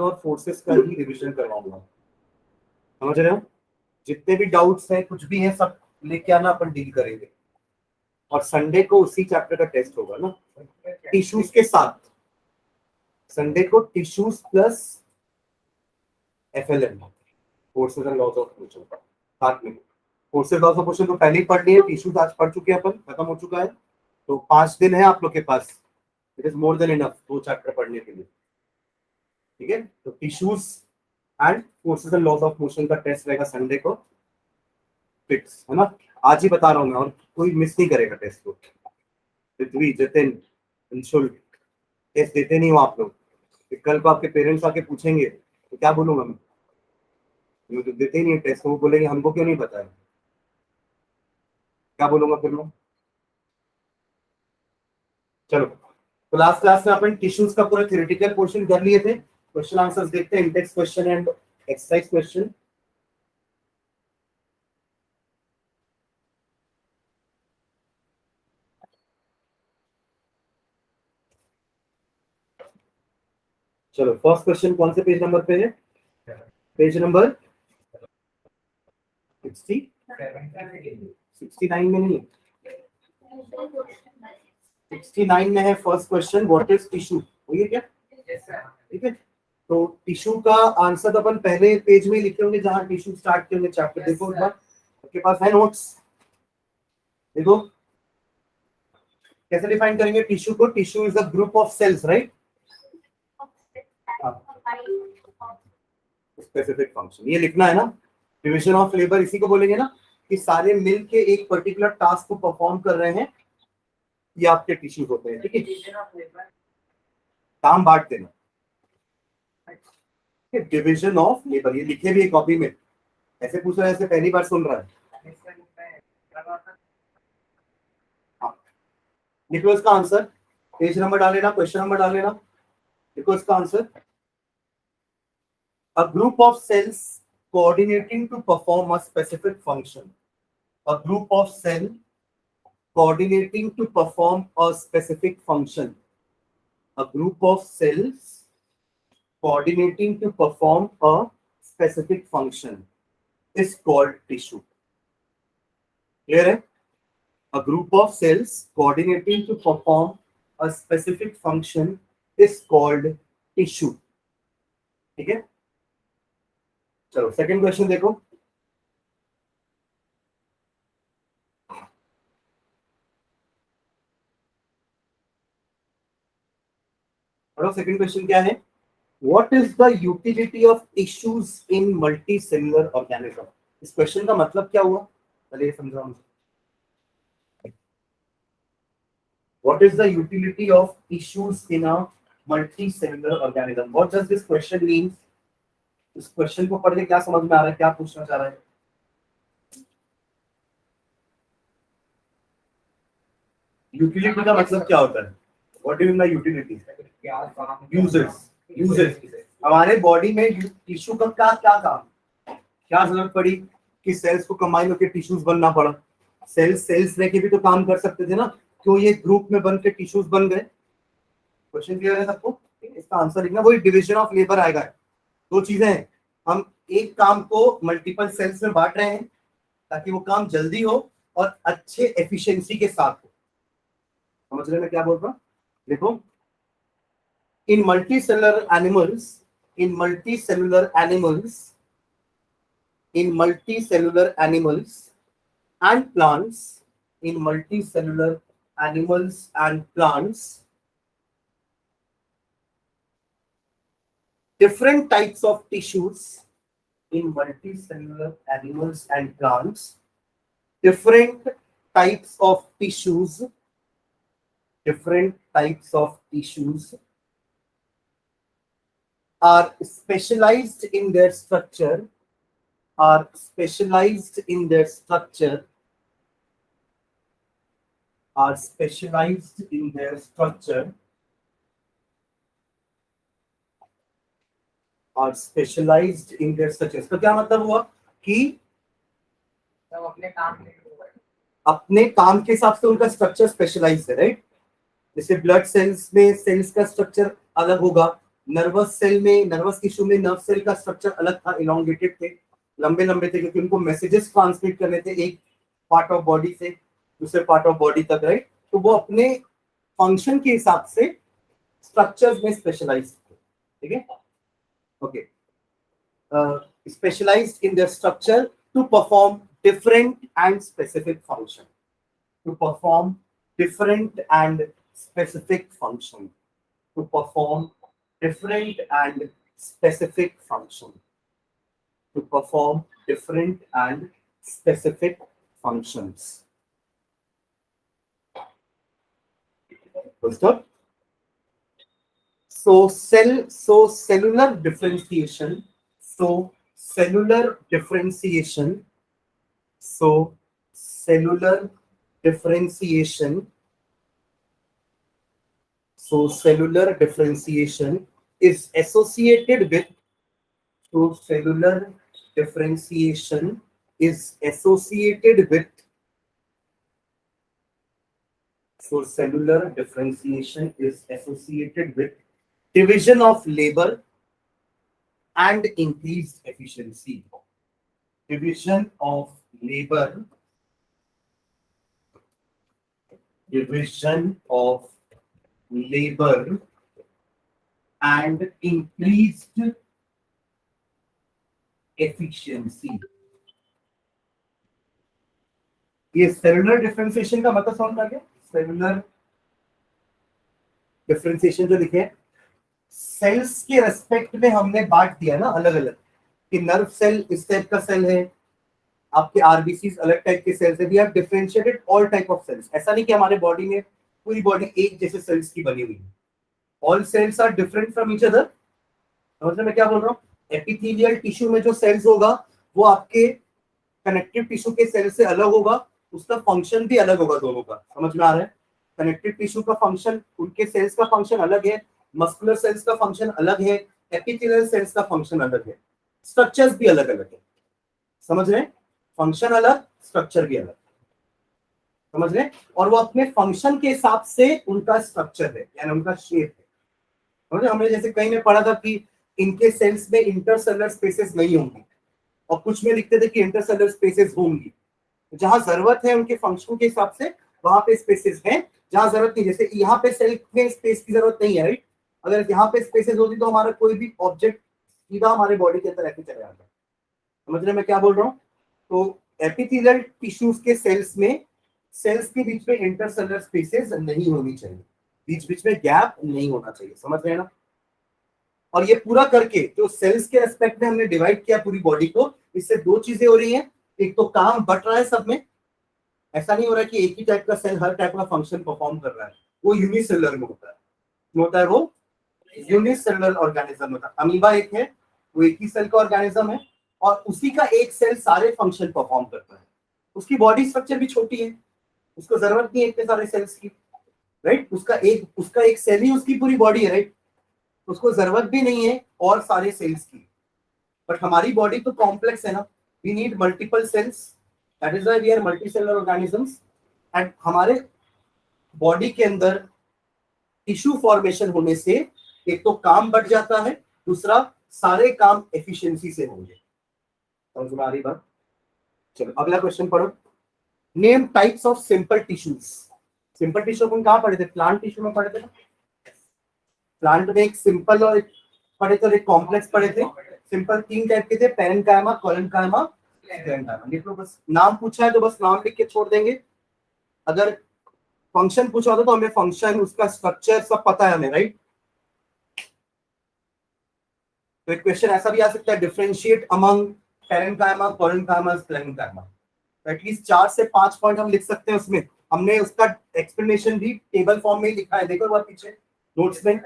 और फोर्सेस का ही रिवीजन करवाऊंगा, समझ रहे हो? जितने भी डाउट्स हैं, कुछ भी है, सब लेके आना, अपन डील करेंगे। और संडे को उसी चैप्टर का टेस्ट होगा ना, टिश्यूज के साथ। संडे को tissues plus FLM, forces and laws of motion, साथ में। फोर्सेस लॉज ऑफ मोशन तो पहले ही पढ़ लिए, टिश्यूज आज पढ़ चुके हैं अपन, खत्म हो चुका है। तो 5 दिन है आप लोग के पास, it is more than enough 2 chapter पढ़ने के लिए, ठीक है? तो tissues and forces and laws of motion का टेस्ट रहेगा संडे को, फिक्स है ना? आज ही बता रहा हूँ मैं, और कोई मिस नहीं करेगा टेस्ट को। पृथ्वी, जतिन, अंशुल, टेस्ट देते नहीं हो आप लोग। कल को आपके पेरेंट्स आके पूछेंगे तो क्या बोलूंगा मैं? ये तो देते ही नहीं टेस्ट, वो बोलेंगे हमको क्यों नहीं पता है, क्या बोलूंगा फिर मैं? चलो, तो लास्ट क्लास में अपन टिश्यूज का पूरा थ्योरेटिकल पोर्शन कर लिए थे। क्वेश्चन आंसर्स देखते हैं, index question and exercise question. चलो, फर्स्ट क्वेश्चन कौन से पेज नंबर पे है? पेज नंबर 69 में नहीं, 69 में है first question, what is tissue, वही है क्या? ठीक है, तो टिश्यू का आंसर तो अपन पहले पेज में लिखे होंगे जहां टिश्यू स्टार्ट किए होंगे चैप्टर। देखो एक बार, आपके पास है नोट्स, देखो कैसे डिफाइन करेंगे टिश्यू को। Tissue is a group of cells, right? Specific function, ये लिखना है ना। डिवीजन ऑफ लेबर इसी को बोलेंगे ना, कि सारे मिल के एक पर्टिकुलर टास्क को परफॉर्म कर रहे हैं, ये आपके टिश्यूज होते हैं, ठीक है? काम बांट देना, डिवीजन ऑफ लेबर, ये लिखे भी है कॉपी में। ऐसे पूछ रहा है, ऐसे पहली बार सुन रहा है? हाँ, लिखो इसका आंसर, पेज नंबर डाल लेना, क्वेश्चन नंबर डाल लेना, लिखो इसका answer. A group of cells coordinating to perform a specific function. A group of cells coordinating to perform a specific function. A group of cells coordinating to perform a specific function is called tissue. Clear है? A group of cells coordinating to perform a specific function is called tissue. ठीक है? चलो second question देखो। पढ़ो, second question क्या है? What is the utility of tissues in multicellular organism? इस question का मतलब क्या हुआ, पहले ये समझाओ मुझे। What is the utility of tissues in a multicellular organism? What does this question mean? इस क्वेश्चन को पढ़ के क्या समझ में आ रहा है, क्या पूछना चाह रहा है? यूटिलिटी का मतलब क्या होता है? What do you mean by utility? Uses. हमारे बॉडी में टिश्यू का क्या क्या काम, क्या जरूरत पड़ी कि सेल्स को कंबाइन होकर टिश्यूज बनना पड़ा? सेल्स लेके भी तो काम कर सकते थे ना, क्यों ये ग्रुप में बन के टिश्यूज बन गए? क्वेश्चन क्लियर है सबको? इसका आंसर लिखना, वही डिवीजन ऑफ लेबर आएगा। दो चीजें हैं, हम एक काम को मल्टीपल सेल्स में बांट रहे हैं ताकि वो काम जल्दी हो और अच्छे एफिशिएंसी के साथ हो। समझ रहे मैं क्या बोल रहा हूँ? देखो, in multicellular animals, in multicellular animals, in multicellular animals and plants, in multicellular animals and plants, different types of tissues in multicellular animals and plants, different types of tissues, different types of tissues are specialized in their structure, are specialized in their structure, are specialized in their structure, are specialized in their structure। तो क्या मतलब हुआ कि अपने काम के हिसाब से उनका स्ट्रक्चर स्पेशलाइज्ड है, राइट? जैसे ब्लड सेल्स में सेल्स का स्ट्रक्चर अलग होगा, नर्वस सेल में, नर्वस टिश्यू में नर्व सेल का स्ट्रक्चर अलग था, इलोंगेटेड थे, लंबे लंबे थे, क्योंकि उनको मैसेजेस ट्रांसमिट करने थे एक पार्ट ऑफ बॉडी से दूसरे पार्ट ऑफ बॉडी तक, राइट। तो वो अपने फंक्शन के हिसाब से स्ट्रक्चर्स में स्पेशलाइज थे, ठीक है, okay, specialized in their structure to perform different and specific function, to perform different and specific function, to perform different and specific function, to perform different and specific functions. Understood? So cellular differentiation. So cellular differentiation is associated with cellular differentiation is associated with division of labor and increased efficiency. Division of labor and increased efficiency. ये cellular differentiation का मतलब समझ आ गया? Cellular differentiation जो लिखे sales के respect में हमने बांट दिया ना अलग अलग, कि नर्व सेल इस टाइप का सेल है, आपके आरबीसीज अलग टाइप के सेल्स है। We have differentiated all type of cells. ऐसा नहीं कि हमारे बॉडी में पूरी बॉडी एक जैसे सेल्स की बनी हुई है। All cells are different from each other. समझ मैं क्या बोल रहा हूँ? एपिथेलियल टिश्यू में जो सेल्स होगा वो आपके कनेक्टिव टिश्यू के सेल से अलग होगा, उसका फंक्शन भी अलग होगा दोनों का। समझ में आ रहा है? कनेक्टिव टिश्यू का फंक्शन, उनके सेल्स का फंक्शन अलग है, मस्कुलर सेल्स का फंक्शन अलग है, एपिथेलियल सेल्स का फंक्शन अलग है, स्ट्रक्चर्स भी अलग अलग है। समझ रहे? फंक्शन अलग, स्ट्रक्चर भी अलग। समझ रहे? और वो अपने फंक्शन के हिसाब से उनका स्ट्रक्चर है, यानी उनका शेप है। समझ रहे? हमने जैसे कहीं में पढ़ा था कि इनके सेल्स में इंटरसेलुलर स्पेसेस नहीं होंगी, और कुछ में लिखते थे कि इंटरसेलुलर स्पेसेस होंगी। जहां जरूरत है उनके फंक्शन के हिसाब से वहां पे स्पेसेस हैं, जहां जरूरत नहीं, जैसे यहाँ पे सेल में स्पेस की जरूरत नहीं है, राइट। अगर यहाँ पे स्पेसेस होती तो हमारा कोई भी ऑब्जेक्ट सीधा हमारे बॉडी के अंदर ऐसे चले जाता। समझ रहे मैं क्या बोल रहा हूँ? तो एपिथेलियल टिश्यूज के सेल्स में, सेल्स के बीच में इंटरसेलुलर स्पेसेस नहीं होनी चाहिए, बीच बीच में गैप नहीं होना चाहिए। समझ रहे हैं ना? और ये पूरा करके जो सेल्स के रेस्पेक्ट में हमने डिवाइड किया पूरी बॉडी को, इससे दो चीजें हो रही हैं। एक तो काम बट रहा है सब में, ऐसा नहीं हो रहा है कि एक ही टाइप का सेल हर टाइप का फंक्शन परफॉर्म कर रहा है, वो यूनिसेलुलर में होता है। होता है वो यूनिसेलुलर ऑर्गेनिज्म होता है। अमीबा एक है, वो एक ही सेल का ऑर्गेनिज्म है, और उसी का एक सेल सारे फंक्शन परफॉर्म करता है। उसकी बॉडी स्ट्रक्चर भी छोटी है, उसको जरूरत नहीं है इतने सारे सेल्स की, राइट। उसका एक सेल ही उसकी पूरी बॉडी है, राइट। उसको जरूरत भी नहीं है और सारे सेल्स की। बट हमारी बॉडी तो कॉम्प्लेक्स है ना, we need multiple cells, that is why we are multicellular organisms. And हमारे बॉडी के अंदर टिश्यू फॉर्मेशन होने से एक तो काम बढ़ जाता है, दूसरा सारे काम एफिशिएंसी से होंगे। समझ में आ रही बात? चलो अगला क्वेश्चन पढ़ो। Name types of simple tissues. Simple tissue अपन कहाँ पढ़े थे? प्लांट टिश्यू में पढ़े थे ना। प्लांट में एक सिंपल और एक पढ़े थे और एक कॉम्प्लेक्स पढ़े थे। सिंपल तीन टाइप के थे, पैरेन्काइमा, कोलेन्काइमा, स्क्लेरेन्काइमा। लिख लो बस, नाम पूछा है तो बस नाम लिख के छोड़ देंगे। अगर फंक्शन पूछा होता तो हमें फंक्शन, उसका स्ट्रक्चर सब पता है हमें, राइट। तो एक क्वेश्चन ऐसा भी आ सकता है, differentiate among parenchyma, collenchyma, sclerenchyma. At least 4 से 5 पॉइंट हम लिख सकते हैं उसमें। हमने उसका एक्सप्लेनेशन भी टेबल फॉर्म में ही लिखा है, देखो वहां पीछे नोट्स में।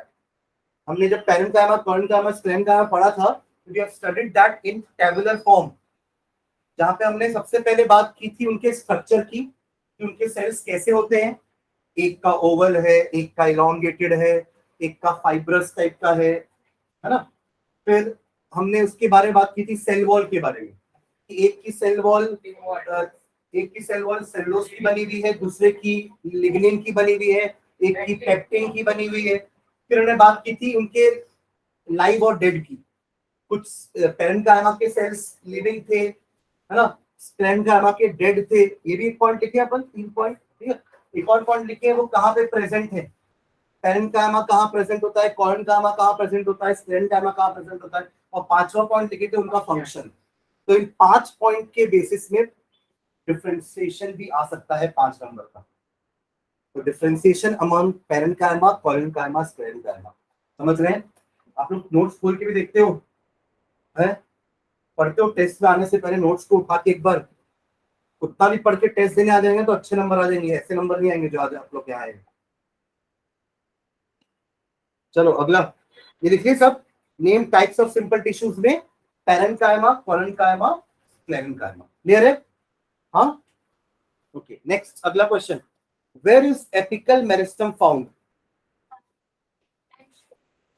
हमने जब पैरेन्काइमा, कोलेन्काइमा, स्क्लेरेन्काइमा पढ़ा था, we have studied that in tabular form, जहां पे हमने सबसे पहले बात की थी उनके स्ट्रक्चर की, कि उनके सेल्स कैसे होते हैं। एक का ओवल है, एक का इलोंगेटेड है, एक का फाइब्रस टाइप का है ना। फिर हमने उसके बारे में बात की थी सेल वॉल के बारे में, कि एक की सेल वॉल सेलुलोज की बनी हुई है, दूसरे की लिग्निन की बनी हुई है, एक की पेक्टिन की बनी हुई है। फिर हमने बात की थी उनके लाइव और डेड की, कुछ पेरेन्काइमा के सेल्स लिविंग थे, है ना, पेरेन्काइमा के डेड थे, ये भी एक पॉइंट लिखे अपन, 3 पॉइंट, ठीक है। एक और पॉइंट लिखे वो कहाँ पे प्रेजेंट है, पेरेन्काइमा कहाँ प्रेजेंट होता है, कोलेनकाइमा कहाँ प्रेजेंट होता है, स्क्लेरेन्काइमा कहाँ प्रेजेंट होता है, और 5वां पॉइंट लिखे थे उनका फंक्शन। तो इन 5 पॉइंट के बेसिस में डिफरेंशिएशन भी आ सकता है 5 नंबर का। तो differentiation among parenchyma, collenchyma, sclerenchyma, समझ रहे हैं आप लोग? नोट्स खोल के भी देखते हो, है पढ़ते हो, टेस्ट में आने से पहले नोट्स को उठा के एक बार उतना भी पढ़ के टेस्ट देने आ जाएंगे तो अच्छे नंबर आ जाएंगे, ऐसे नंबर नहीं आएंगे जो आज आप लोग के आए। चलो अगला ये लिखिए सब, name types of simple tissues में पेरेन्काइमा, कोलेनकाइमा, स्क्लेरेन्काइमा। क्लियर है? हाँ, ओके। नेक्स्ट अगला question, where is apical meristem found?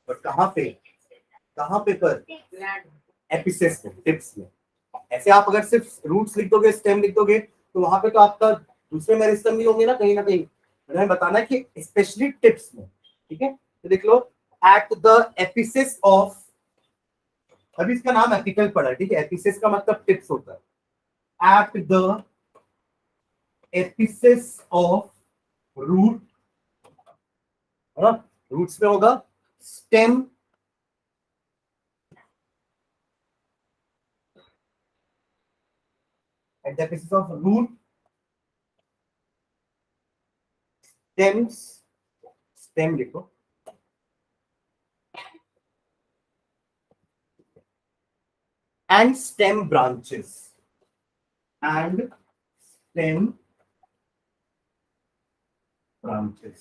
पर कहाँ पे पर एपिसेस में, टिप्स में। ऐसे आप अगर सिर्फ रूट्स लिख दोगे, स्टेम लिख दोगे, तो वहां पे तो आपका दूसरे मेरिस्टम भी होंगे ना कहीं ना कहीं। मैंने बताना है कि स्पेशली टिप्स में, ठीक है। तो देख लो, एट द एपिसेस ऑफ, अभी इसका नाम एपिकल पड़ा है, ठीक है। एपिसेस का मतलब टिप्स होता है। At the apices of root, है ना, रूट्स में होगा stem, at the basis of root, stems, stem लिखो, and stem branches, and stem branches,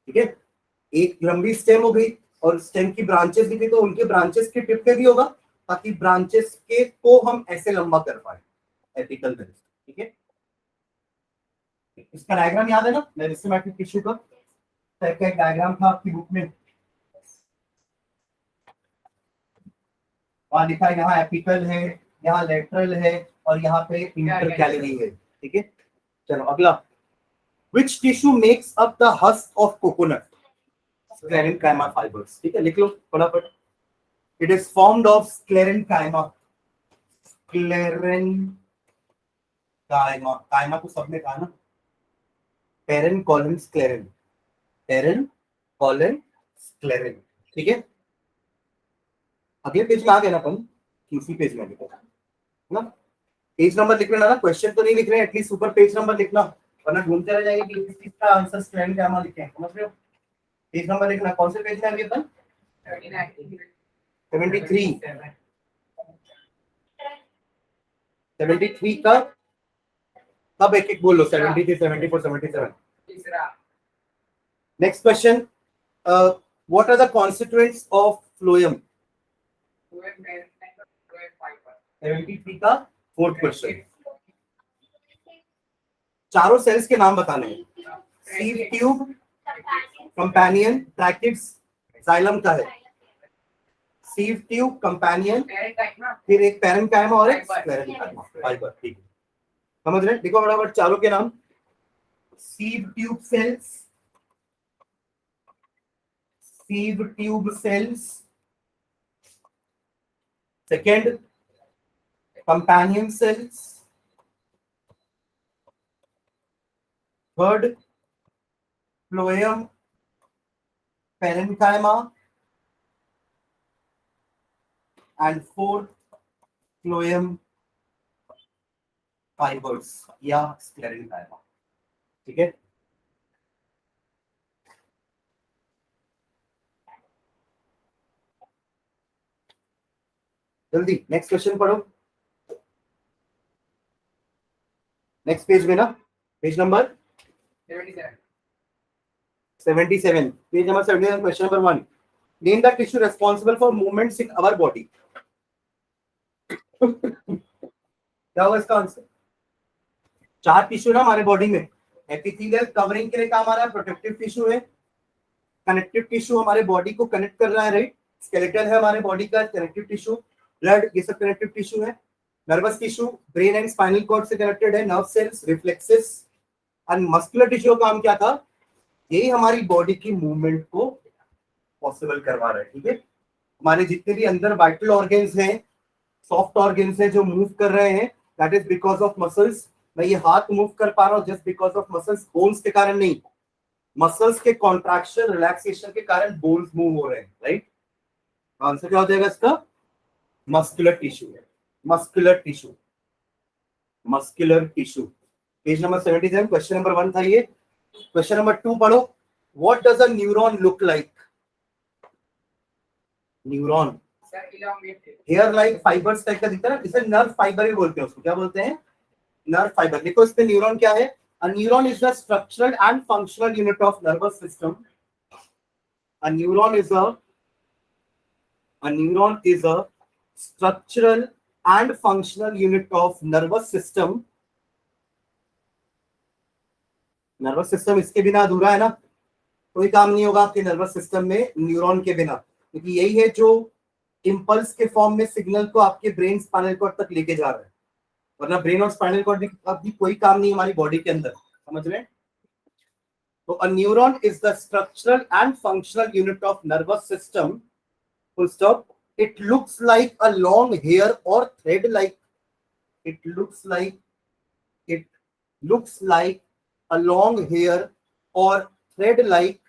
ठीक है। एक लंबी स्टेम हो गई और स्टेम की ब्रांचेस भी थी, तो उनके ब्रांचेस के टिप पे भी होगा, ताकि ब्रांचेस के को हम ऐसे लंबा कर पाए, एपिकल मेरिस्टम, ठीक है। इसका डायग्राम याद है ना, मेरिस्टेमेटिक टिश्यू का टाइप का एक डायग्राम था आपकी बुक में, वहां लिखा है यहाँ एपिकल है, यहाँ लेटरल है, और यहाँ पे इंटरकैलरी है, ठीक है। चलो अगला, which tissue makes up the husk of coconut? Sclerenchyma fibers, ठीक है, लिख लो फटाफट। It is formed of sclerenchyma, sclerenchyma, कायमा तो सबने कहा ना, पेरेन कॉलन स्क्लेरेन, पेरेन कॉलन स्क्लेरेन, ठीक है। अगले पेज में आ गए ना अपन, दूसरी पेज में लिखो ना, पेज नंबर लिख लेना ना, क्वेश्चन तो नहीं लिख रहे हैं, एटलीस्ट ऊपर पेज नंबर लिखना, वरना घूमते रह जाएंगे कि इस चीज का आंसर स्क्लेरेनकाइमा लिखे हैं, समझ रहे हो? पेज नंबर लिखना, कौन से पेज में आगे अपन? 73 का तब एक एक बोल लो, 73, 74, 77। Next question, what are the constituents of phloem? 73 का फोर्थ क्वेश्चन, चारों सेल्स के नाम बताने हैं, sieve tube, companion, brackets, xylem का है, सीव ट्यूब, कंपेनियन, फिर एक पेरेन्काइमा और एक स्क्लेरेन्काइमा फाइबर, ठीक है, समझ रहे हैं? देखो बराबर चारों के नाम, sieve tube cells, sieve tube cells, second companion cells, third phloem parenchyma, and fourth phloem fibres या स्क्लेरेन्काइमा, ठीक है। जल्दी नेक्स्ट क्वेश्चन पढ़ो, नेक्स्ट पेज में ना, page number 77, page number 77, question number 1, name the tissue responsible for movements in our body. क्या होगा इसका आंसर? 4 टिश्यू ना हमारे बॉडी में, एपिथेलियल कवरिंग के लिए काम आ रहा है, प्रोटेक्टिव टिश्यू है, कनेक्टिव टिश्यू हमारे बॉडी को कनेक्ट कर रहा है, राइट, स्केलेटन है हमारे बॉडी का कनेक्टिव टिश्यू, ब्लड ये सब कनेक्टिव टिश्यू है, nervous tissue brain and spinal cord से कनेक्टेड है, नर्व सेल्स, रिफ्लेक्सेस, और मस्कुलर टिश्यू का काम क्या था? यही हमारी बॉडी की मूवमेंट को पॉसिबल करवा रहा है, ठीक है। हमारे जितने भी अंदर वाइटल ऑर्गन्स हैं, सॉफ्ट ऑर्गन्स हैं जो मूव कर रहे हैं, that is because of muscles. मैं ये हाथ मूव कर पा रहा हूँ just because of muscles, bones के कारण नहीं। मसल्स के कॉन्ट्रैक्शन रिलैक्सेशन के कारण बोन्स मूव हो रहे हैं, राइट। आंसर क्या हो जाएगा इसका? मस्कुलर टिश्यू है, muscular tissue, muscular tissue. Page number 77, question number 1 था ये। क्वेश्चन नंबर 2 पढ़ो। What does a neuron look like? Neuron hair like fibres type का दिखता है ना, इसे नर्व फाइबर भी बोलते हैं, उसको क्या बोलते हैं? Nerve fibre. देखो इसमें न्यूरॉन क्या है? अ neuron is the structural and functional unit of nervous system. A neuron is a neuron is a structural and functional unit of nervous system। Nervous system इसके बिना अधूरा है ना, कोई काम नहीं होगा आपके नर्वस सिस्टम में न्यूरॉन के बिना, क्योंकि यही है जो इंपल्स के फॉर्म में सिग्नल को आपके ब्रेन स्पाइनल कॉर्ड तक लेके जा रहा है। वरना ब्रेन और स्पाइनल कॉर्ड भी कोई काम नहीं हमारी बॉडी के अंदर, समझ रहे हैं? तो अ neuron is the structural and functional unit of nervous system, full stop। It looks like a long hair or thread like, it it looks like a long hair or thread like,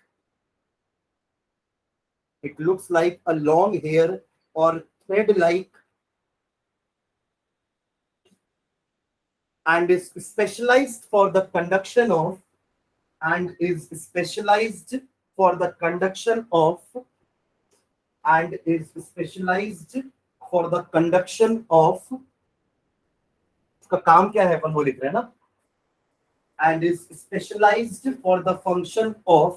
it looks like a long hair or thread like, and is specialized for the conduction of, and is specialized for the conduction of, and is specialized for the conduction of, इसका काम क्या है अपन वो लिख रहे हैं ना, and is specialized for the function of,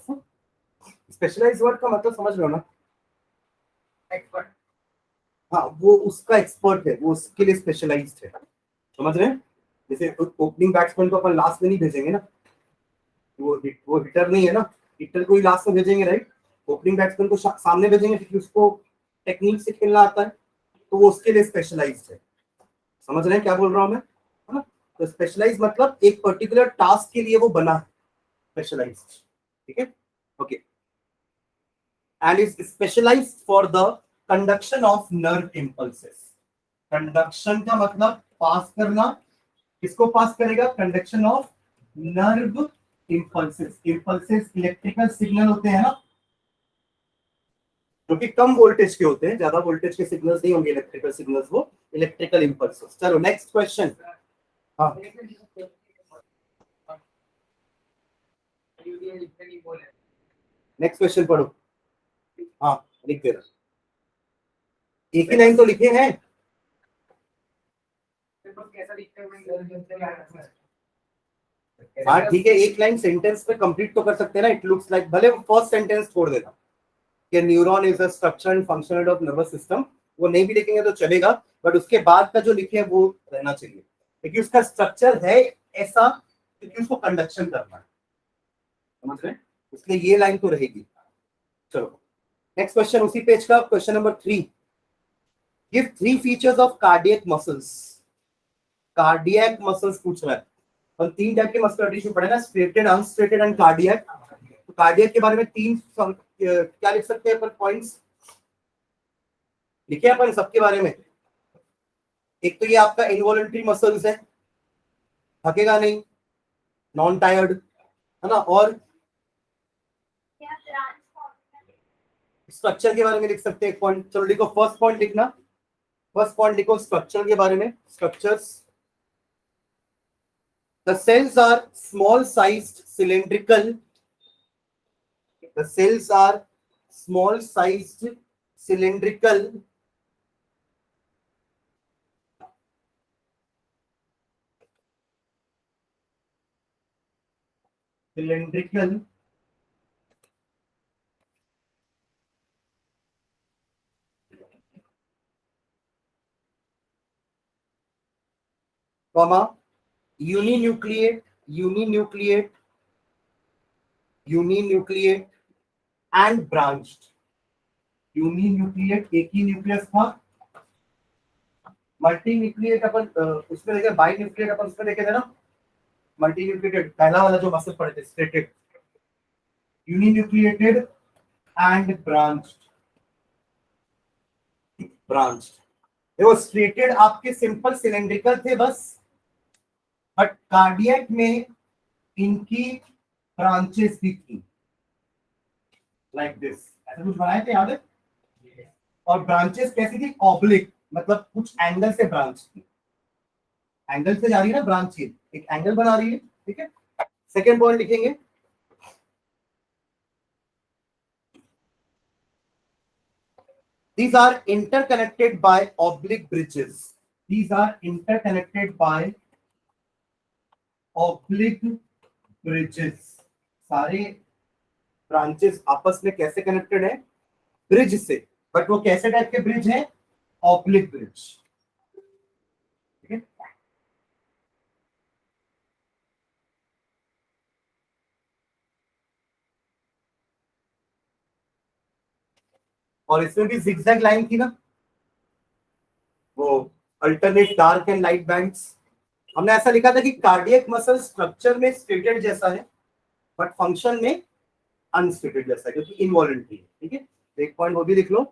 specialized word का मतलब समझ रहे हो ना? एक्सपर्ट। हाँ, वो उसका एक्सपर्ट है, वो उसके लिए स्पेशलाइज्ड है, समझ रहे हैं? जैसे ओपनिंग बैट्समैन को अपन लास्ट में नहीं भेजेंगे ना, वो हिटर नहीं है ना, हिटर को ही लास्ट में भेजेंगे, राइट। ओपनिंग बैट्समैन को सामने भेजेंगे क्योंकि उसको टेक्निक से खेलना आता है, तो वो उसके लिए स्पेशलाइज्ड है। समझ रहे हैं क्या बोल रहा हूँ मैं, है ना? तो स्पेशलाइज मतलब एक पर्टिकुलर टास्क के लिए वो बना है, स्पेशलाइज्ड, ठीक है, okay. And is specialised for the conduction of nerve impulses. Conduction का मतलब पास करना, किसको पास करेगा? Conduction of nerve impulses. Impulses electrical signal होते हैं ना, जो कि कम वोल्टेज के होते हैं, ज्यादा वोल्टेज के सिग्नल्स नहीं होंगे इलेक्ट्रिकल सिग्नल्स, वो इलेक्ट्रिकल इंपल्सेस। चलो नेक्स्ट क्वेश्चन। हाँ, नेक्स्ट क्वेश्चन पढ़ो। हाँ, लिख दे रहा, एक ही लाइन तो लिखे हैं। हाँ ठीक है, एक लाइन सेंटेंस में कंप्लीट तो कर सकते हैं ना। इट लुक्स लाइक, भले फर्स्ट सेंटेंस छोड़ देना कि neuron is a structure and function of nervous system, वो नहीं भी लिखेंगे तो चलेगा, बट उसके बाद का जो लिखे है वो रहना चाहिए, क्योंकि उसका स्ट्रक्चर है ऐसा, क्योंकि उसको कंडक्शन करना है, समझ रहे हैं? इसलिए ये लाइन तो रहेगी। चलो नेक्स्ट क्वेश्चन, उसी पेज का question number 3। Give 3 features of cardiac muscles. Cardiac muscles पूछ रहा है, और 3 टाइप के मस्कुलर टिश्यू पढ़े ना, स्ट्रेटेड, अनस्ट्रेटेड एंड कार्डियक। तो कार्डियक के बारे में 3 क्या लिख सकते हैं अपन पॉइंट्स, लिखे अपन सबके बारे में। एक तो ये आपका इनवॉलंटरी मसल्स है, थकेगा नहीं, नॉन टायर्ड, है ना। और स्ट्रक्चर के बारे में लिख सकते हैं एक पॉइंट। चलो लिखो, फर्स्ट पॉइंट लिखना, फर्स्ट पॉइंट लिखो स्ट्रक्चर के बारे में। Structures, the cells are small sized cylindrical, the cells are small sized cylindrical cylindrical comma uninucleate, uninucleate, uninucleate and branched। Uninucleate एक ही न्यूक्लियस था, मल्टी न्यूक्लिएट अपन उसमें देखे, बाई न्यूक्लिएट अपन उसमें देखे थे ना। मल्टी न्यूक्लिएटेड पहला वाला जो मसल पढ़े थे, striated, uninucleated and branched. Branch. देखो स्ट्रेटेड आपके सिंपल सिलेंड्रिकल थे बस, बट कार्डियक में इनकी ब्रांचेस भी थी, लाइक दिस, ऐसा कुछ बनाए थे, याद है? और ब्रांचेस कैसी थी? ऑब्लिक, मतलब कुछ एंगल से ब्रांच थी, एंगल से जा रही है ना ब्रांच, एक एंगल बना रही है, ठीक है। सेकेंड पॉइंट लिखेंगे, these are interconnected by oblique bridges, these are interconnected by oblique bridges। सारे ब्रांचेस आपस में कैसे कनेक्टेड है? ब्रिज से, बट वो कैसे टाइप के ब्रिज है? ऑब्लिक ब्रिज, ठीक है। और इसमें भी जिगजैग लाइन थी ना, वो alternate dark and light bands. हमने ऐसा लिखा था कि कार्डियक मसल स्ट्रक्चर में स्टेटेड जैसा है, बट फंक्शन में अनस्टेटेड जैसा है, क्योंकि इनवॉलंटरी है, ठीक है। तो एक पॉइंट वो भी लिख लो,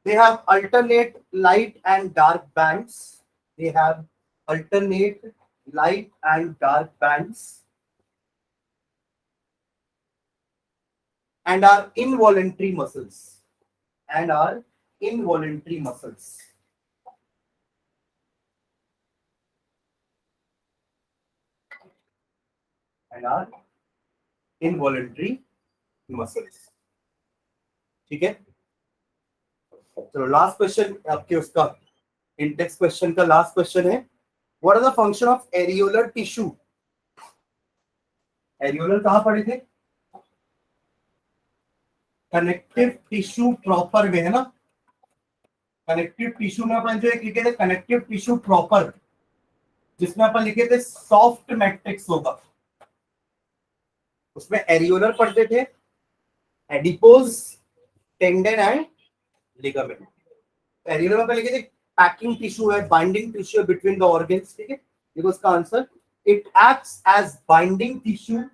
they have alternate light and dark bands, they have alternate light and dark bands and are involuntary muscles, and are involuntary muscles, and are involuntary muscles, ठीक है। चलो लास्ट क्वेश्चन आपके उसका इंडेक्स क्वेश्चन का लास्ट क्वेश्चन है, what are the function of areolar tissue? Areolar कहां पढ़े थे? कनेक्टिव टिश्यू प्रॉपर वे, है ना। कनेक्टिव टिश्यू में अपन जो एक लिखे थे कनेक्टिव टिश्यू प्रॉपर, जिसमें अपन लिखे थे सॉफ्ट मैट्रिक्स होगा, उसमें एरियोलर पढ़ते थे, adipose, tendon and ligament. Areolar में अपन लिखे थे पैकिंग टिश्यू है, बाइंडिंग टिश्यू है बिटवीन द ऑर्गन्स, ठीक है। देखो उसका answer, it acts as binding tissue,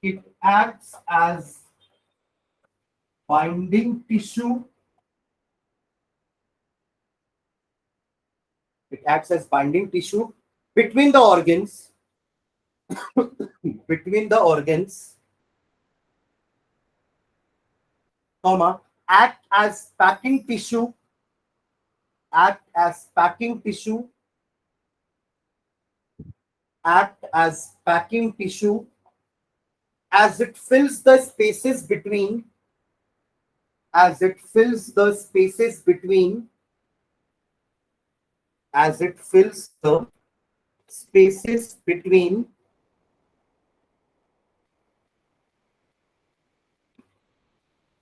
it acts as binding tissue, it acts as binding tissue between the organs between the organs, comma, act as packing tissue, act as packing tissue, act as packing tissue as it fills the spaces between, as it fills the spaces between, as it fills the spaces between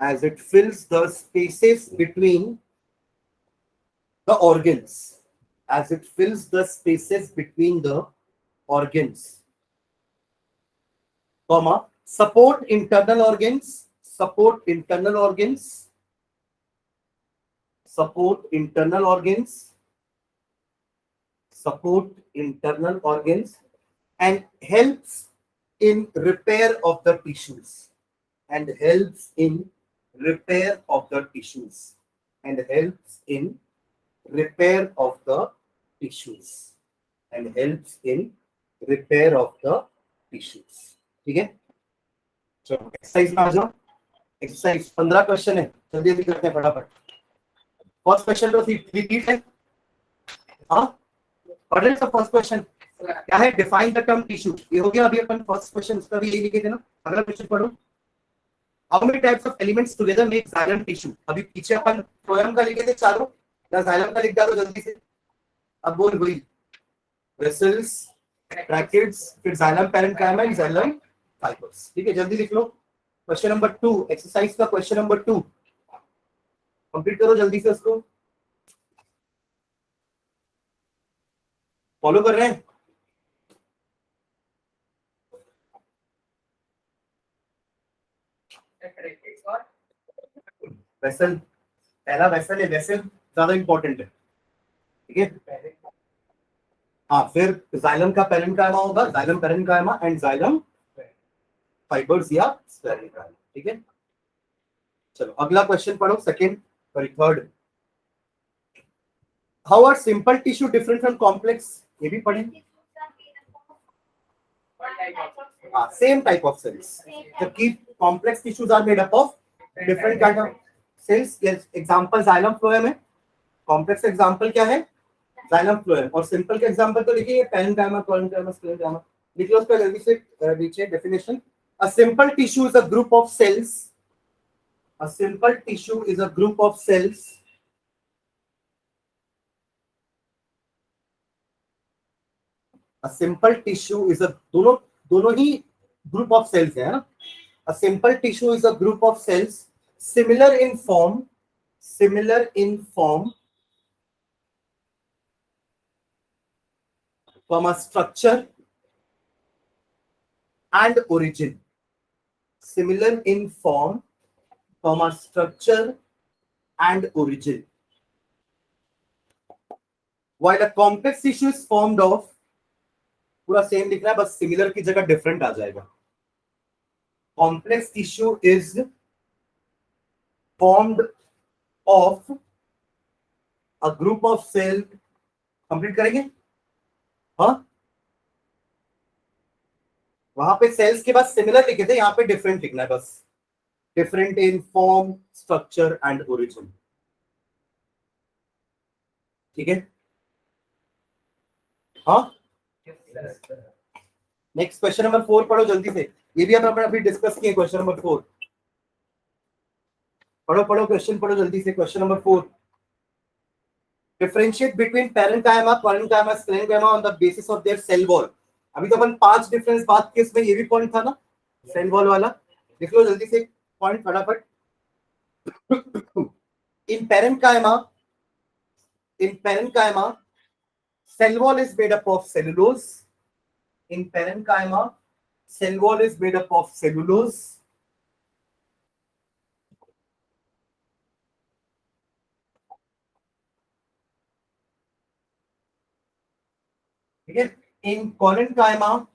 as it fills the spaces between the organs, as it fills the spaces between the organs, comma, support internal organs, support internal organs, support internal organs, support internal organs, and helps in repair of the tissues, and helps in repair of the tissues, and helps in repair of the tissues, and helps in repair of the tissues, ठीक है। चलो exercise में आ जाओ, exercise 15 question है, जल्दी जल्दी करते हैं फटाफट। फर्स्ट क्वेश्चन तो रिपीट है, हाँ पढ़ रहे हैं। फर्स्ट क्वेश्चन क्या है? डिफाइन द टर्म टिश्यू, ये हो गया अभी अपन फर्स्ट क्वेश्चन, उसका भी यही लिखे थे ना। अगला क्वेश्चन पढ़ो, how many types of elements together make xylem tissue? अभी पीछे अपन फ्लोएम का लिखे थे चारों, या जाइलम का लिख डालो जल्दी से। अब बोल वही, वेसल्स, ब्रैकेट्स, फिर xylem parenchyma and xylem fibres, ठीक है। जल्दी लिख लो। क्वेश्चन नंबर 2, एक्सरसाइज का क्वेश्चन नंबर 2 कंप्लीट करो जल्दी से, उसको फॉलो कर रहे हैं? वेसल, पहला वेसल है, वेसल ज्यादा इंपॉर्टेंट है, ठीक है। हाँ, फिर जाइलम का पैरेन्काइमा होगा, xylem parenchyma and xylem fibres या स्क्लेरेन्काइमा, ठीक है। चलो अगला क्वेश्चन पढ़ो, second sorry third. How are simple tissue different from complex, ये भी पढ़ेंगे। Same type of cells. The key complex tissues are made up of different kind of cells. Yes, example xylem phloem है, complex example क्या है, xylem phloem, और simple के example तो लिखिए parenchyma, parenchyma, sclerenchyma, लिखिए उसका जल्दी से नीचे definition. A simple tissue is a group of cells. A simple tissue is a group of cells a simple tissue is a दोनों ही group of cells है ना. A simple tissue is a group of cells similar in form from a structure and origin. Similar in form from a structure and origin. While a complex tissue is formed of, पूरा same लिखना है, बस similar की जगह different आ जाएगा. Complex tissue is formed of a group of cell. Complete करेंगे. हाँ, वहां पे सेल्स के बाद सिमिलर लिखे थे, यहाँ पे डिफरेंट लिखना है बस. Different in form, structure and origin. ठीक है. हाँ, नेक्स्ट क्वेश्चन नंबर 4 पढ़ो जल्दी से. ये भी हम अभी डिस्कस किए. क्वेश्चन नंबर 4 पढ़ो क्वेश्चन पढ़ो जल्दी से. Question number 4. Differentiate between parenchyma, parenchyma, sclerenchyma on the basis of their cell wall. अभी तो अपन 5 डिफरेंस बात किए, इसमें ये भी पॉइंट था ना, सेल वॉल वाला. लिख लो जल्दी से पॉइंट फटाफट. इन parenchyma cell wall is made up of cellulose. In parenchyma, cell wall is made up of cellulose. ठीक है. In parenchyma,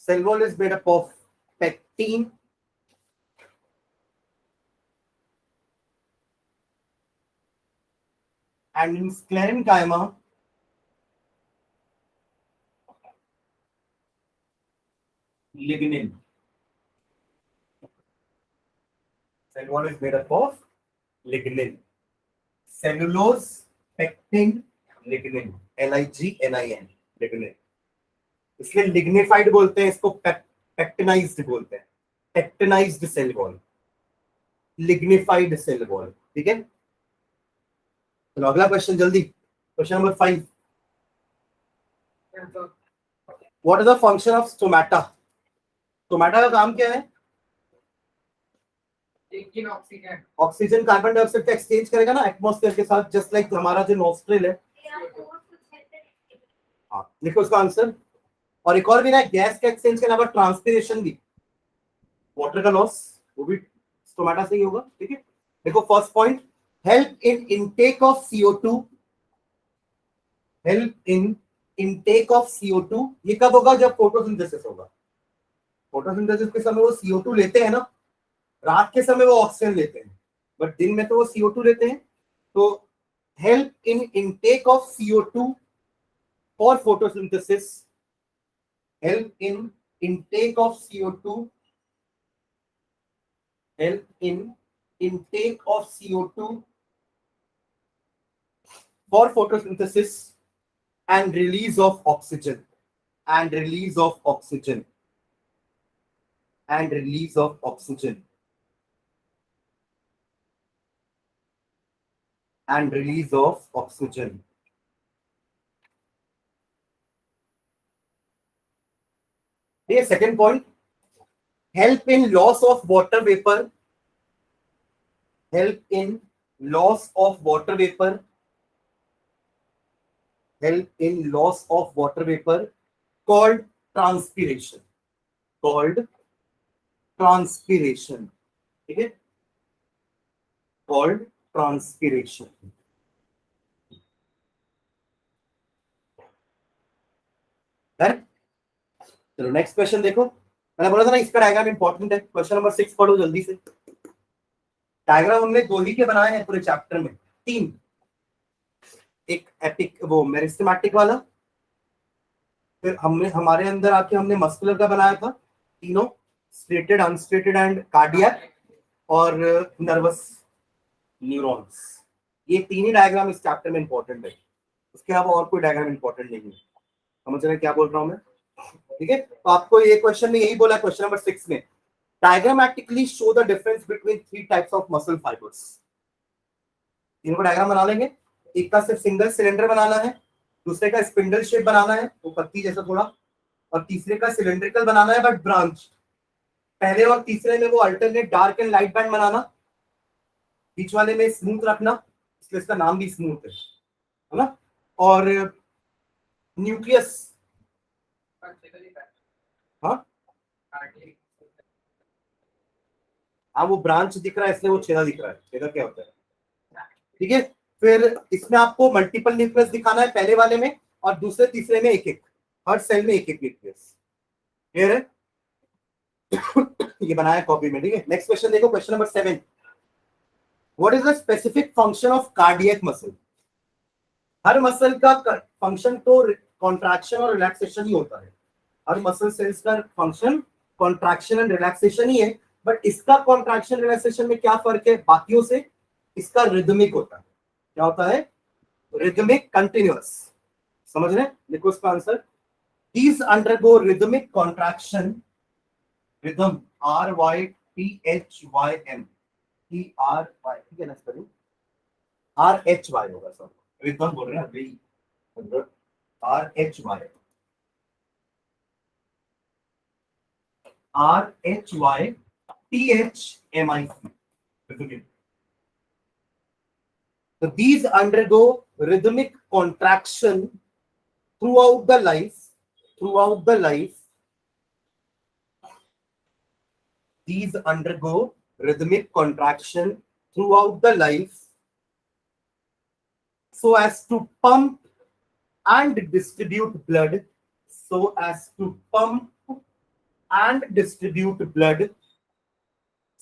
cell wall is made up of pectin. And in sclerenchyma, lignin. Cell wall is made up of lignin. Cellulose, pectin, lignin. Lignin. Lignin. इसलिए lignified बोलते हैं इसको, pectinized बोलते हैं. Pectinized cell wall, lignified cell wall. ठीक है. चलो अगला क्वेश्चन जल्दी. Question number 5. What is the function of stomata? Stomata का काम क्या है? ऑक्सीजन कार्बन डाइऑक्साइड का एक्सचेंज करेगा ना एटमॉस्फेयर के साथ, जस्ट लाइक हमारा जो नोस्ट्रिल है. हाँ, लिखो उसका आंसर. और एक और भी ना, गैस का एक्सचेंज के अलावा ट्रांसपिरेशन भी, वाटर का लॉस, वो भी स्टोमेटा से ही होगा. ठीक है. देखो first point, help in intake of CO2. Help in intake of CO2. ये कब होगा? जब फोटोसिंथेसिस होगा. फोटोसिंथेसिस के समय वो CO2 लेते हैं ना, रात के समय वो ऑक्सीजन लेते हैं, बट दिन में तो वो CO2 लेते हैं. तो help in intake of CO2 for photosynthesis. Help in intake of CO2. Help in intake of CO2 for photosynthesis and release of oxygen. And release of oxygen. And release of oxygen. And release of oxygen. Okay, second point, help in loss of water vapor. Help in loss of water vapor. Help in loss of water vapor called transpiration. Called transpiration. Okay? Called transpiration. Correct? चलो next question देखो. मैंने बोला था ना इसका diagram important है। Question number 6 पढ़ो जल्दी से। डायग्राम हमने 2 ही के बनाए हैं पूरे चैप्टर में, 3। एक एपिक वो मेरिस्टेमेटिक वाला, फिर हमने हमारे अंदर आके हमने मस्कुलर का बनाया था, तीनों स्ट्रेटेड, अनस्ट्रेटेड एंड कार्डियक और नर्वस न्यूरॉन्स। ये 3 ही डायग्राम इस चैप्टर में इंपॉर्टेंट है, उसके अलावा और कोई डायग्राम इंपॉर्टेंट नहीं है। समझ रहे हैं क्या बोल रहा हूं मैं? ठीक है, तो आपको ये क्वेश्चन में यही बोला, क्वेश्चन नंबर 6 में diagrammatically show the difference between 3 types of muscle fibres. इनको डायग्राम बना लेंगे। एक का सिर्फ सिंगल सिलेंडर बनाना है, दूसरे का स्पिंडल शेप बनाना है, वो पत्ती जैसा थोड़ा, और तीसरे का सिलेंड्रिकल बनाना है बट ब्रांच। पहले और तीसरे में वो alternate dark and light band बनाना, बीच वाले में स्मूथ रखना, इसलिए इसका नाम भी स्मूथ है ना। और न्यूक्लियस, हाँ हाँ वो ब्रांच दिख रहा है इसलिए वो छेदा दिख रहा है, छेदा क्या होता है। ठीक है, फिर इसमें आपको मल्टीपल न्यूक्लियस दिखाना है, पहले वाले में और दूसरे तीसरे में एक एक, हर सेल में एक एक न्यूक्लियस। क्लियर है? ये बनाया कॉपी में। ठीक है, नेक्स्ट क्वेश्चन देखो, question number 7। What is the specific function of cardiac muscle? Her muscle का फंक्शन तो कॉन्ट्रैक्शन और रिलैक्सेशन ही होता है। हर मसल सेल्स का फंक्शन कॉन्ट्रैक्शन एंड रिलैक्सेशन ही है, बट इसका कॉन्ट्रैक्शन रिलैक्सेशन में क्या फर्क है बाकियों से? इसका रिदमिक होता है। क्या होता है? Rhythmic continuous. समझ रहे हैं? लिखो इसका answer. These undergo rhythmic contraction, rhythm RYTHYM, TRY, ठीक है ना? स्पेलिंग RHY होगा सब, रिदम बोल रहे हैं अभी, RHY, RHYTHMIC. So these undergo rhythmic contraction throughout the life. These undergo rhythmic contraction throughout the life so as to pump and distribute blood, so as to pump and distribute blood,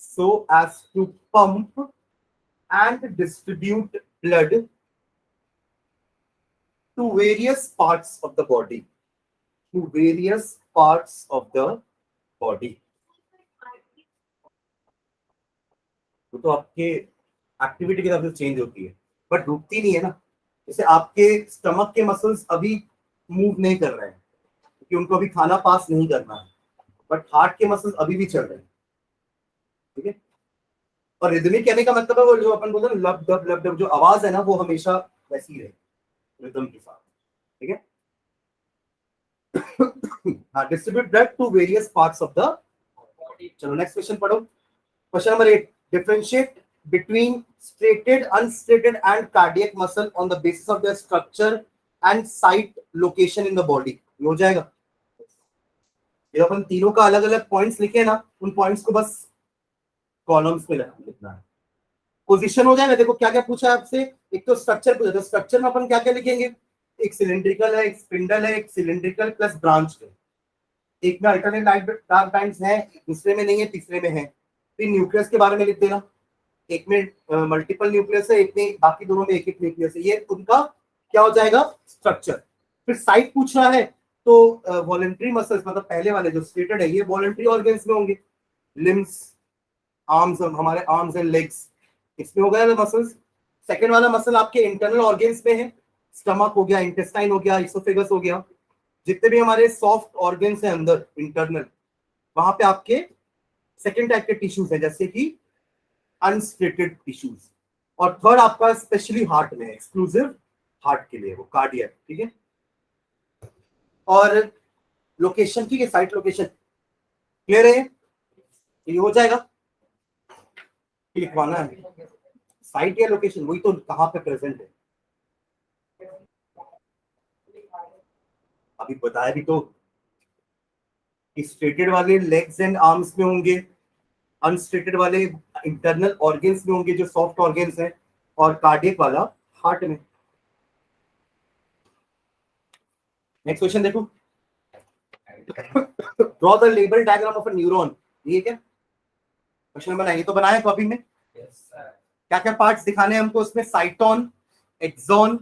so as to pump and distribute blood to various parts of the body, to various parts of the body. तो आपके activity के हिसाब से change होती है, but रुकती नहीं है ना। जैसे आपके स्टमक के मसल्स अभी मूव नहीं कर रहे हैं क्योंकि उनको अभी खाना पास नहीं करना है, बट हार्ट के मसल्स अभी भी चल रहे हैं। ठीक है, और रिदमिक कहने का मतलब है वो जो अपन बोलते हैं लब डब, जो आवाज है ना वो हमेशा वैसी ही रहे रिदम के साथ। ठीक है, हाँ, distribute blood to various parts of the body. चलो नेक्स्ट क्वेश्चन पढ़ो, question number 8। Differentiate between straighted, unstraighted and cardiac muscle on the basis of their structure and site location in the body। ये हो जाएगा। ये अपन तीनों का अलग अलग पॉइंट्स लिखे ना, उन पॉइंट्स को बस कॉलम्स में लिखना है। पोजीशन हो जाएगा। देखो क्या क्या पूछा है आपसे, एक तो स्ट्रक्चर पूछा, तो स्ट्रक्चर में अपन क्या क्या लिखेंगे? एक सिलेंड्रिकल है, एक स्पिंडल है, एक सिलेंड्रिकल प्लस ब्रांच है, एक में अल्टरनेट लाइट डार्क बैंड्स है, दूसरे में नहीं है, तीसरे में है। फिर न्यूक्लियस के बारे में लिख देना, एक में मल्टीपल न्यूक्लियस है, एक में, बाकी दोनों में एक एक न्यूक्लियस है। ये उनका क्या हो जाएगा? स्ट्रक्चर। फिर साइट पूछ रहा है तो वॉलंटरी मसल्स, मतलब पहले वाले जो स्टेटेड है ये वॉलंटरी ऑर्गन्स में होंगे, लिम्स, आर्म्स, हमारे आर्म्स एंड लेग्स, इसमें हो गया मसल्स। सेकंड वाला मसल आपके इंटरनल ऑर्गन्स में है, स्टमक हो गया, इंटेस्टाइन हो गया, इसोफेगस हो गया, जितने भी हमारे सॉफ्ट ऑर्गन्स हैं अंदर इंटरनल, वहां पे आपके सेकेंड टाइप के टिश्यूज है, जैसे कि अनस्ट्रेटेड टिश्यूज। और थर्ड आपका स्पेशली हार्ट में, एक्सक्लूसिव हार्ट के लिए वो कार्डियक। ठीक है, और लोकेशन, ठीक है, साइट लोकेशन क्लियर है? ये हो जाएगा, लिखवाना है साइट या लोकेशन, वही तो कहां पे प्रेजेंट है। अभी बताया भी तो, स्ट्रेटेड वाले लेग्स एंड आर्म्स में होंगे, अनस्ट्रेटेड वाले इंटरनल ऑर्गन्स में होंगे जो सॉफ्ट ऑर्गन्स हैं, और कार्डियक वाला हार्ट में। नेक्स्ट क्वेश्चन देखो, draw the label diagram of a neuron. ये क्या क्वेश्चन बनाया? ये तो बनाया कॉपी में। क्या क्या पार्ट्स दिखाने हैं हमको उसमें? साइटोन, एक्सॉन,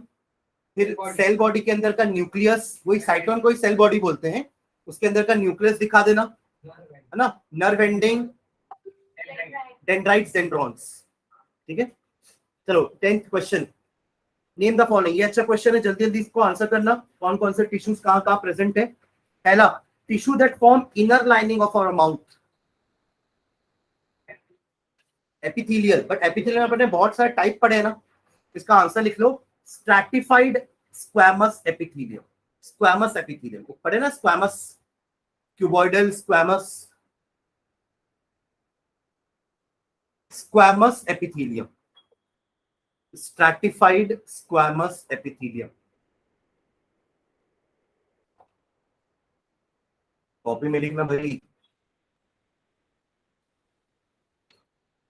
फिर सेल बॉडी के अंदर का न्यूक्लियस, वही साइटोन को ही सेल बॉडी बोलते हैं, उसके अंदर का न्यूक्लियस दिखा देना, है ना, नर्व एंडिंग, डेंड्राइट्स, डेंड्रॉन्स। ठीक है, चलो 10th question, name the following. ये अच्छा क्वेश्चन है, जल्दी जल्दी इसको आंसर करना। कौन कौन से टिश्यूज कहाँ कहाँ प्रेजेंट है? पहला, tissue that form inner lining of our mouth, epithelial. But epithelial में अपने बहुत सारे टाइप पढ़े हैं ना, इसका आंसर लिख लो, stratified squamous epithelium. Squamous epithelium पढ़े ना, squamous, cuboidal, squamous, squamous epithelium, stratified squamous epithelium. Copy में लिखना भाई,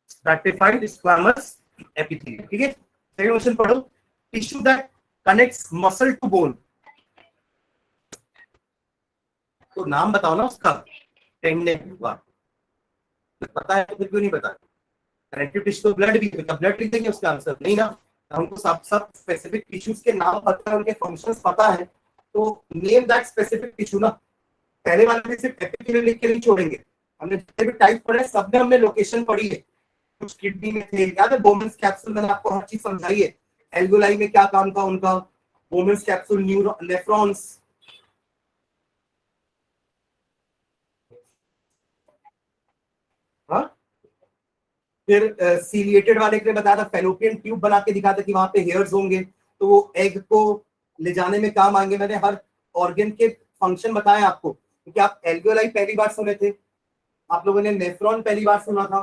स्ट्रैटिफाइड स्क्वैमस एपिथेलियम। ठीक है, सेकंड क्वेश्चन पढ़ो, tissue that connects muscle to bone. तो नाम बताओ ना उसका। टेंडन, वाह, पता है तो फिर क्यों नहीं पता? कनेक्टिव टिश्यू तो ब्लड भी, ब्लड लिख देंगे उसका आंसर, नहीं ना? हमको सब सब स्पेसिफिक टिश्यूज के नाम पता है, उनके फंक्शंस पता है, तो नेम दैट स्पेसिफिक टिश्यू ना। पहले वाले में सिर्फ एपिथेलियल लिख के नहीं छोड़ेंगे, हमने जितने भी टाइप पढ़े सब में हमने लोकेशन पढ़ी है। कुछ किडनी में थे, याद है बोमेंस कैप्सूल, मैंने आपको हर चीज समझाई है। एल्गोलाई में क्या काम था उनका, बोमेंस कैप्सूल, न्यूरॉन, नेफ्रॉन्स। हाँ, फिर सीलिएटेड वाले के लिए बताया था, फेलोपियन ट्यूब बना के दिखाया था कि वहां पे हेयर्स होंगे तो वो एग को ले जाने में काम आएंगे। मैंने हर ऑर्गन के फंक्शन बताए आपको, क्योंकि आप एल्वियोलाई पहली बार सुने थे, आप लोगों ने नेफ्रॉन पहली बार सुना था।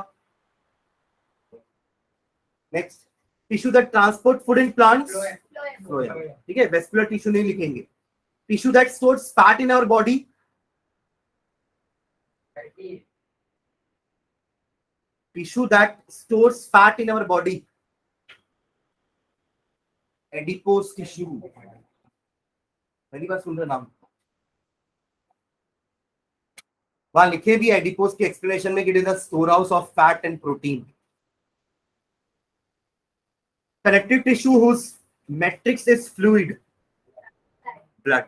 Next, tissue that transport food in plants, ठीक है, वेस्कुलर टिश्यू नहीं लिखेंगे। Tissue that stores fat in our body, tissue that stores fat in our body, adipose tissue. पहली बार सुन रहे नाम, वहां लिखे भी एडिपोस की एक्सप्लेनेशन में कि it is the storehouse of fat and protein. Connective tissue whose matrix is fluid, blood.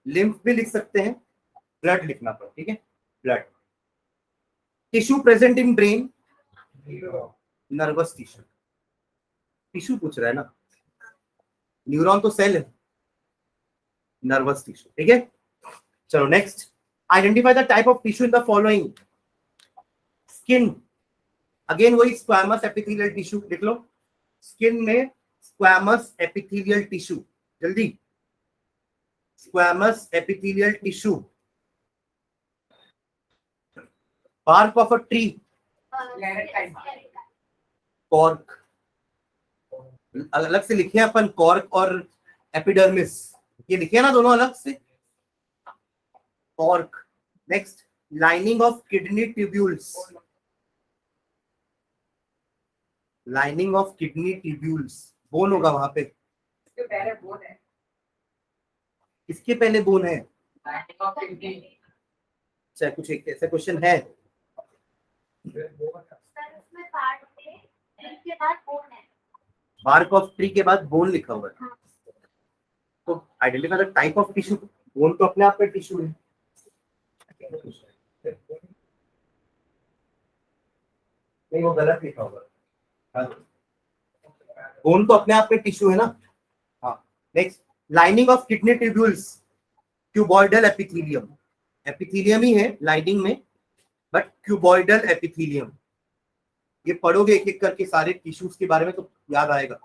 Lymph भी लिख सकते हैं, ब्लड लिखना पड़े, ठीक है, blood. Tissue present in brain, nervous tissue. Tissue पूछ रहा है ना, न्यूरॉन तो सेल है, नर्वस टिश्यू। ठीक है, चलो next, identify the type of tissue in the following. Skin, again वही स्क्वैमस एपिथेलियल टिश्यू लिख लो। स्किन में स्क्वैमस एपिथेलियल टिश्यू, जल्दी, squamous epithelial tissue. Bark of a tree, cork, अलग से लिखे हैं अपन, कॉर्क और एपिडर्मिस, ये लिखे हैं ना दोनों अलग से, cork. Next, lining of kidney tubules, lining of kidney tubules, bone होगा वहां पे। इसके पहले बोन है, इसके पहले बोन है, अच्छा कुछ एक ऐसा क्वेश्चन है। बार्क ऑफ ट्री के बाद बोन लिखा हुआ है, तो identify the type of tissue. Bone तो अपने आप में टिश्यू है, नहीं वो गलत लिखा हुआ, बोन तो अपने आप में टिश्यू है ना। हाँ, next, lining of kidney tubules, cuboidal epithelium, epithelium ही है लाइनिंग में, बट क्यूबॉइडल एपिथेलियम। ये पढ़ोगे एक एक करके सारे टिश्यूज के बारे में तो याद आएगा।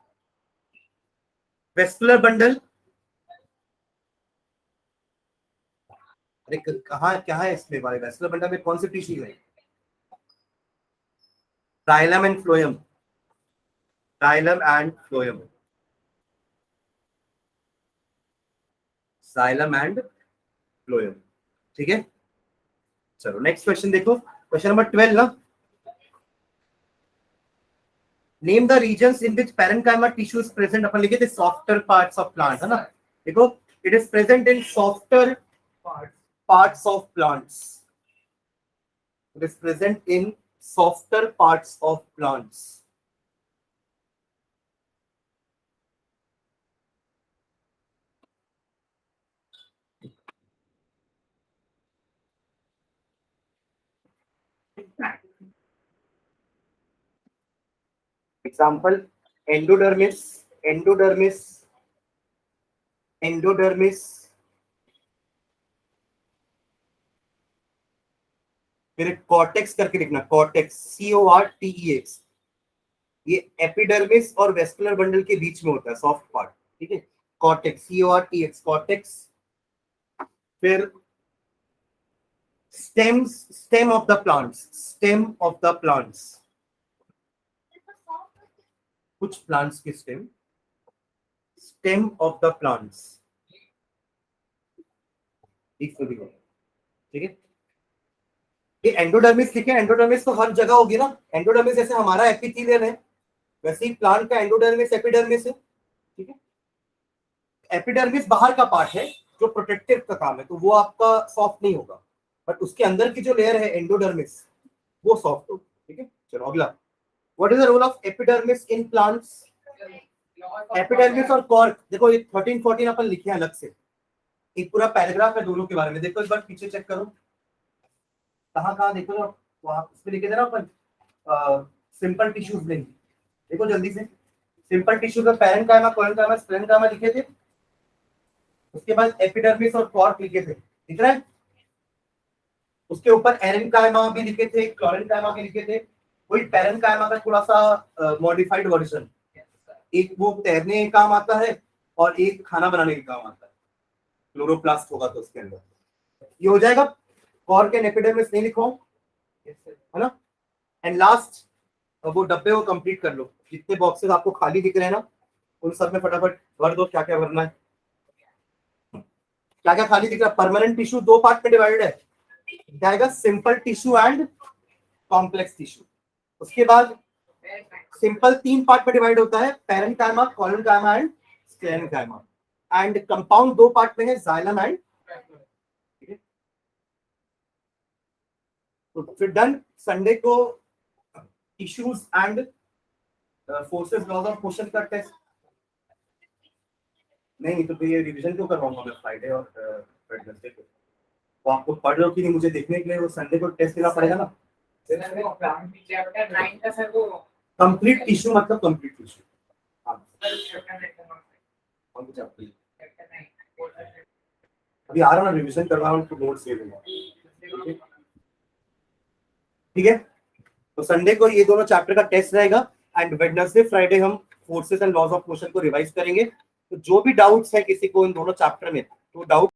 वेस्कुलर बंडल, अरे कहाँ क्या है इसमें बारे, वेस्कुलर बंडल में कौन से टिश्यू है? Xylem and phloem, xylem and phloem, xylem and phloem. ठीक है, चलो नेक्स्ट क्वेश्चन देखो, क्वेश्चन नंबर 12 ना। Name the regions in which parenchyma tissue is present. अपन लिखे थे सॉफ्टर पार्ट्स ऑफ प्लांट, है ना। देखो, it is present in softer parts parts of plants. It is present in softer parts of plants. Example: endodermis, endodermis, endodermis. फिर cortex करके लिखना, cortex, CORTEX। ये एपिडर्मिस और वेस्कुलर बंडल के बीच में होता है, सॉफ्ट पार्ट, ठीक है। Cortex, CORTEX, cortex. फिर stems, stem of the plants, stem of the plants, कुछ प्लांट्स के stem, stem of the plants, ठीक है। ये एंडोडर्मिस लिखे, एंडोडर्मिस तो हर जगह होगी ना। एंडोडर्मिस जैसे हमारा एपिथेलियम है, वैसे ही प्लांट का एंडोडर्मिस एपिडर्मिस है, ठीक है। एपिडर्मिस बाहर का पार्ट है जो प्रोटेक्टिव का काम है, तो वो आपका सॉफ्ट नहीं होगा, बट उसके अंदर की जो लेयर है एंडोडर्मिस, वो सॉफ्ट होगी, ठीक है। चलो अगला, what is the role of epidermis in plants? Epidermis और कॉर्क, देखो ये 13 14 अपन लिखे हैं अलग से, एक पूरा पैराग्राफ है दोनों के बारे में। देखो एक बार पीछे चेक करो, कहाँ देखो, वहां उसमें लिखे थे ना अपन सिंपल टिश्यूज में, देखो जल्दी से। सिंपल टिश्यू का पैरेन्काइमा, कोएनकाइमा, स्क्लेरेन्काइमा लिखे थे, उसके बाद एपिडर्मिस और कॉर्क लिखे थे, दिख रहा है। उसके ऊपर एरेन्काइमा भी लिखे थे, क्लोरेन्काइमा भी लिखे थे। वही पैरेन्काइमा का थोड़ा सा मॉडिफाइड वर्जन, एक वो तैरने का काम आता है और एक खाना बनाने का काम आता है, क्लोरोप्लास्ट होगा तो उसके अंदर ये हो जाएगा। कॉर्क एंड एपिडर्मिस नहीं लिखो, है ना। एंड लास्ट, वो डब्बे को कंप्लीट कर लो, जितने बॉक्सेस आपको खाली दिख रहे हैं ना, उन सब में फटाफट भर दो क्या क्या भरना है, क्या क्या खाली दिख रहा है। परमानेंट टिश्यू 2 पार्ट में डिवाइडेड है, क्या आएगा? Simple tissue and complex tissue. उसके बाद सिंपल 3 पार्ट में डिवाइड होता है, parenchyma, collenchyma and sclerenchyma. And compound 2 part में है, जाइलम एंड, तो फिर डन। संडे को tissues and forces, laws of motion का टेस्ट नहीं, तो ये रिवीजन क्यों करवाऊंगा मैं फ्राइडे और वेडनेसडे को? वो आपको पढ़ रहे हो कि नहीं मुझे देखने के लिए, वो संडे को टेस्ट देना पड़ेगा ना। कंप्लीट टिश्यू मतलब कंप्लीट टिश्यू, अभी आ रहा ना, रिवीजन करवा रहा हूँ तो नोट्स दे दूंगा, ठीक है। तो संडे को ये दोनों चैप्टर का टेस्ट रहेगा एंड वेडनेसडे फ्राइडे हम forces and laws of motion को रिवाइज करेंगे। तो जो भी डाउट्स है किसी को इन दोनों चैप्टर में, तो डाउट